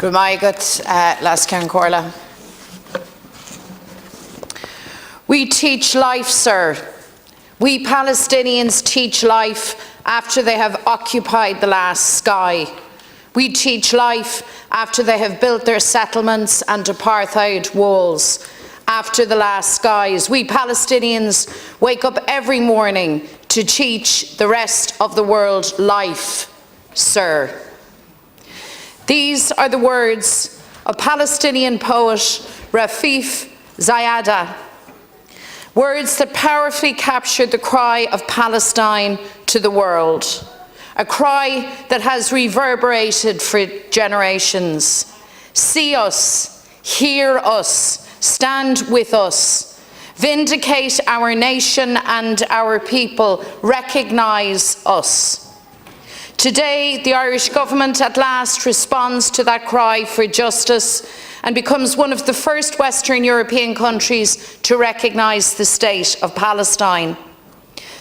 Good maigat, Las Corla. We teach life, sir. We Palestinians teach life after they have occupied the last sky. We teach life after they have built their settlements and apartheid walls. After the last skies, we Palestinians wake up every morning to teach the rest of the world life, sir. These are the words of Palestinian poet Rafif Ziadah, words that powerfully captured the cry of Palestine to the world, a cry that has reverberated for generations. See us, hear us, stand with us, vindicate our nation and our people, recognise us. Today, the Irish government at last responds to that cry for justice and becomes one of the first Western European countries to recognise the state of Palestine.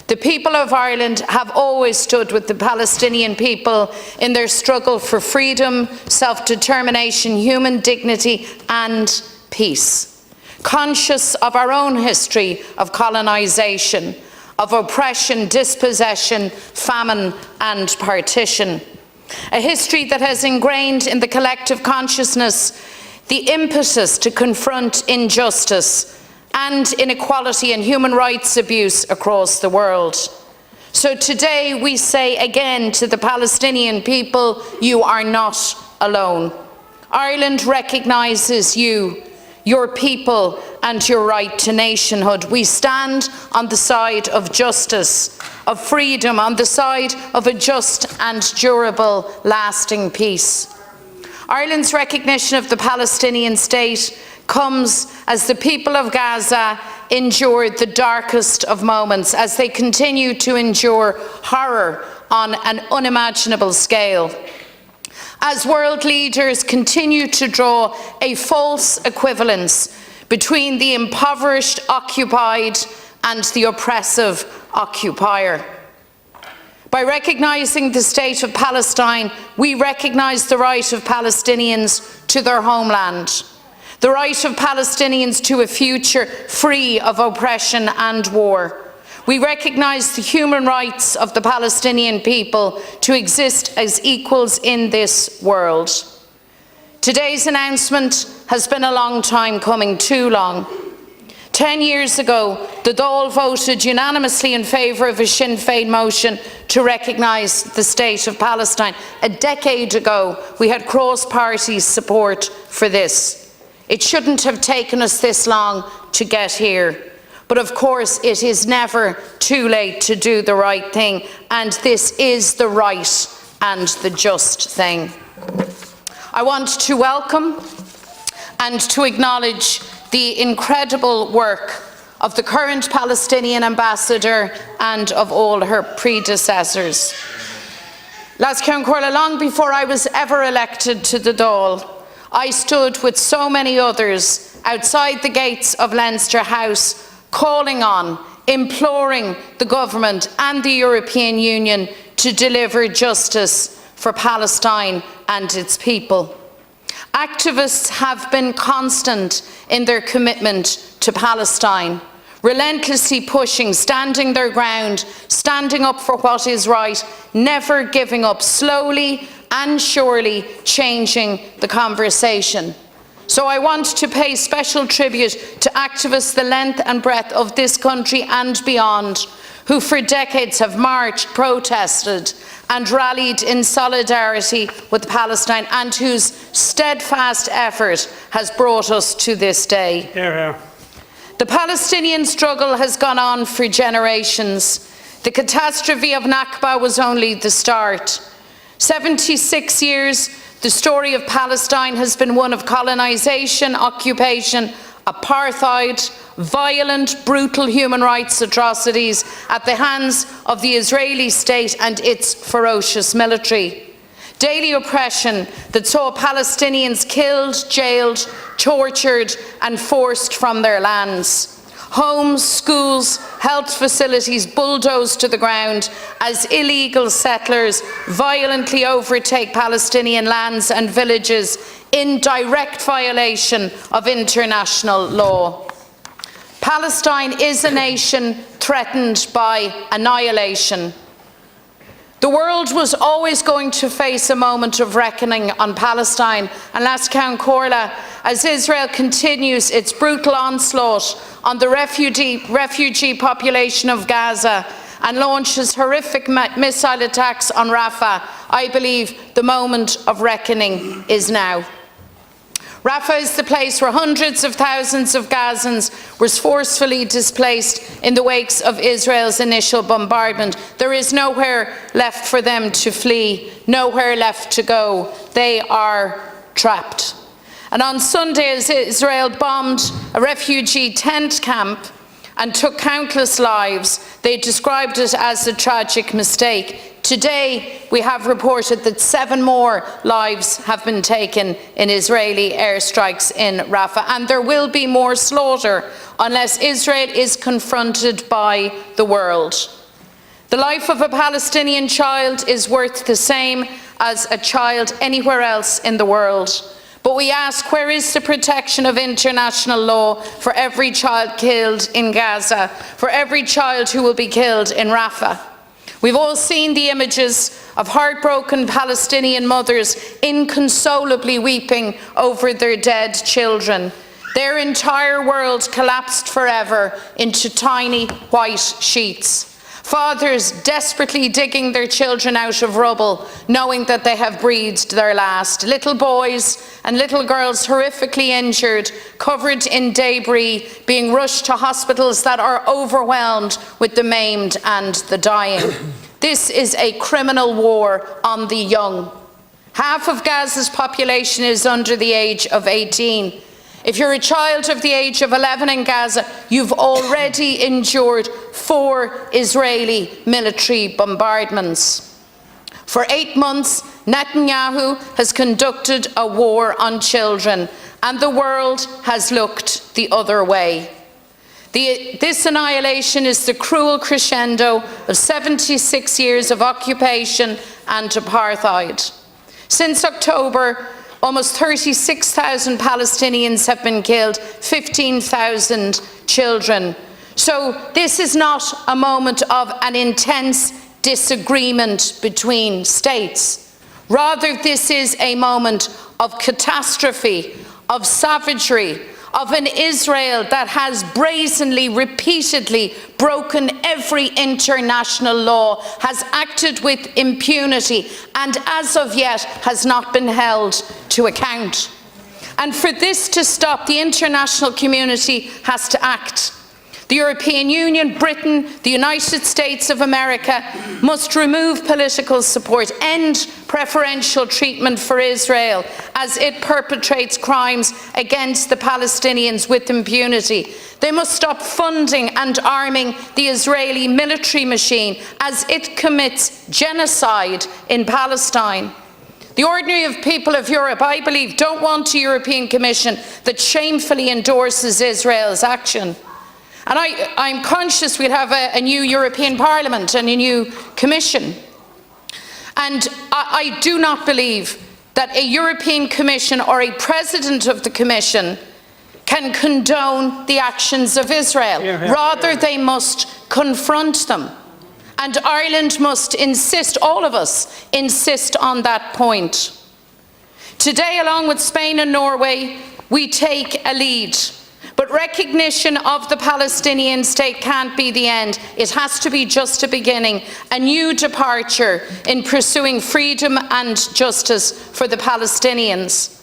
The people of Ireland have always stood with the Palestinian people in their struggle for freedom, self-determination, human dignity and peace. Conscious of our own history of colonisation, of oppression, dispossession, famine and partition. A history that has ingrained in the collective consciousness the impetus to confront injustice and inequality and human rights abuse across the world. So today we say again to the Palestinian people, you are not alone. Ireland recognises you, your people and your right to nationhood. We stand on the side of justice, of freedom, on the side of a just and durable, lasting peace. Ireland's recognition of the Palestinian state comes as the people of Gaza endured the darkest of moments, as they continue to endure horror on an unimaginable scale. As world leaders continue to draw a false equivalence between the impoverished occupied and the oppressive occupier. By recognising the state of Palestine, we recognise the right of Palestinians to their homeland, the right of Palestinians to a future free of oppression and war. We recognise the human rights of the Palestinian people to exist as equals in this world. Today's announcement has been a long time coming, too long. 10 years ago, the Dáil voted unanimously in favour of a Sinn Féin motion to recognise the state of Palestine. A decade ago, we had cross-party support for this. It shouldn't have taken us this long to get here. But of course, it is never too late to do the right thing, and this is the right and the just thing. I want to welcome and to acknowledge the incredible work of the current Palestinian ambassador and of all her predecessors. Las Corla, long before I was ever elected to the Dáil, I stood with so many others outside the gates of Leinster House, calling on, imploring the government and the European Union to deliver justice for Palestine and its people. Activists have been constant in their commitment to Palestine, relentlessly pushing, standing their ground, standing up for what is right, never giving up, slowly and surely changing the conversation. So I want to pay special tribute to activists the length and breadth of this country and beyond, who for decades have marched, protested and rallied in solidarity with Palestine, and whose steadfast effort has brought us to this day. Hear, hear. The Palestinian struggle has gone on for generations. The catastrophe of Nakba was only the start. 76 years, the story of Palestine has been one of colonisation, occupation, apartheid, violent, brutal human rights atrocities at the hands of the Israeli state and its ferocious military. Daily oppression that saw Palestinians killed, jailed, tortured and forced from their lands. Homes, schools, health facilities bulldozed to the ground as illegal settlers violently overtake Palestinian lands and villages in direct violation of international law. Palestine is a nation threatened by annihilation. The world was always going to face a moment of reckoning on Palestine and Lascaun Corla as Israel continues its brutal onslaught on the refugee population of Gaza and launches horrific missile attacks on Rafah. I believe the moment of reckoning is now. Rafah is the place where hundreds of thousands of Gazans were forcefully displaced in the wakes of Israel's initial bombardment. There is nowhere left for them to flee, nowhere left to go. They are trapped. And on Sunday, as Israel bombed a refugee tent camp and took countless lives, they described it as a tragic mistake. Today, we have reported that 7 more lives have been taken in Israeli airstrikes in Rafah, and there will be more slaughter unless Israel is confronted by the world. The life of a Palestinian child is worth the same as a child anywhere else in the world. But we ask, where is the protection of international law for every child killed in Gaza, for every child who will be killed in Rafah? We've all seen the images of heartbroken Palestinian mothers inconsolably weeping over their dead children. Their entire world collapsed forever into tiny white sheets. Fathers desperately digging their children out of rubble, knowing that they have breathed their last. Little boys and little girls horrifically injured, covered in debris, being rushed to hospitals that are overwhelmed with the maimed and the dying. This is a criminal war on the young. Half of Gaza's population is under the age of 18. If you're a child of the age of 11 in Gaza, you've already endured 4 Israeli military bombardments. For 8 months, Netanyahu has conducted a war on children, and the world has looked the other way. This annihilation is the cruel crescendo of 76 years of occupation and apartheid. Since October, almost 36,000 Palestinians have been killed, 15,000 children. So this is not a moment of an intense disagreement between states. Rather, this is a moment of catastrophe, of savagery, of an Israel that has brazenly, repeatedly broken every international law, has acted with impunity, and as of yet has not been held to account. And for this to stop, the international community has to act. The European Union, Britain, the United States of America must remove political support, end preferential treatment for Israel as it perpetrates crimes against the Palestinians with impunity. They must stop funding and arming the Israeli military machine as it commits genocide in Palestine. The ordinary people of Europe, I believe, don't want a European Commission that shamefully endorses Israel's action. And I'm conscious we'll have a new European Parliament and a new Commission. And I do not believe that a European Commission or a President of the Commission can condone the actions of Israel. Rather, they must confront them. And Ireland must insist, all of us insist on that point. Today, along with Spain and Norway, we take a lead. But recognition of the Palestinian state can't be the end. It has to be just a beginning, a new departure in pursuing freedom and justice for the Palestinians.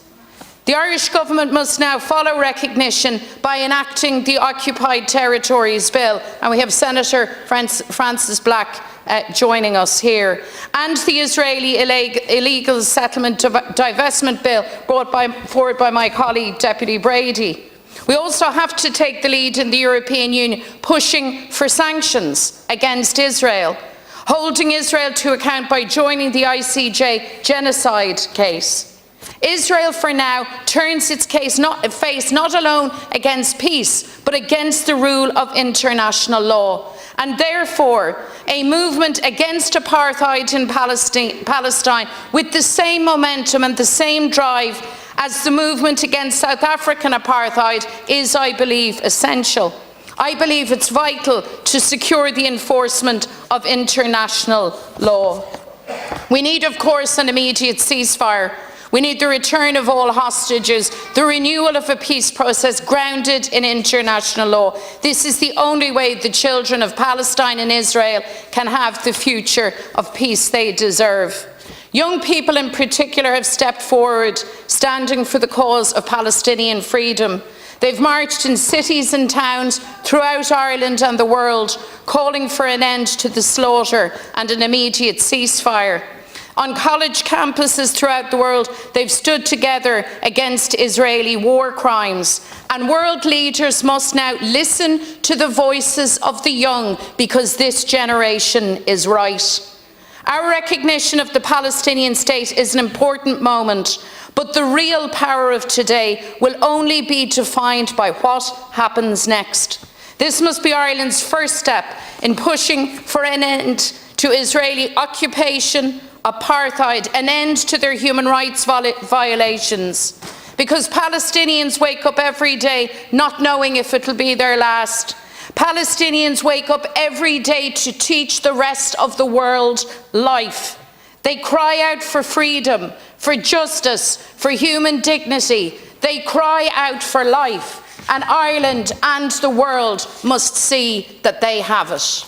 The Irish government must now follow recognition by enacting the Occupied Territories Bill, and we have Senator Francis Black joining us here, and the Israeli illegal settlement divestment bill brought forward by my colleague Deputy Brady. We also have to take the lead in the European Union, pushing for sanctions against Israel, holding Israel to account by joining the ICJ genocide case. Israel for now turns its face not alone against peace, but against the rule of international law. And therefore, a movement against apartheid in Palestine with the same momentum and the same drive as the movement against South African apartheid is, I believe, essential. I believe it's vital to secure the enforcement of international law. We need, of course, an immediate ceasefire. We need the return of all hostages, the renewal of a peace process grounded in international law. This is the only way the children of Palestine and Israel can have the future of peace they deserve. Young people in particular have stepped forward, standing for the cause of Palestinian freedom. They've marched in cities and towns throughout Ireland and the world, calling for an end to the slaughter and an immediate ceasefire. On college campuses throughout the world, they've stood together against Israeli war crimes. And world leaders must now listen to the voices of the young, because this generation is right. Our recognition of the Palestinian state is an important moment, but the real power of today will only be defined by what happens next. This must be Ireland's first step in pushing for an end to Israeli occupation, apartheid, an end to their human rights violations. Because Palestinians wake up every day not knowing if it'll be their last. Palestinians wake up every day to teach the rest of the world life. They cry out for freedom, for justice, for human dignity. They cry out for life. And Ireland and the world must see that they have it.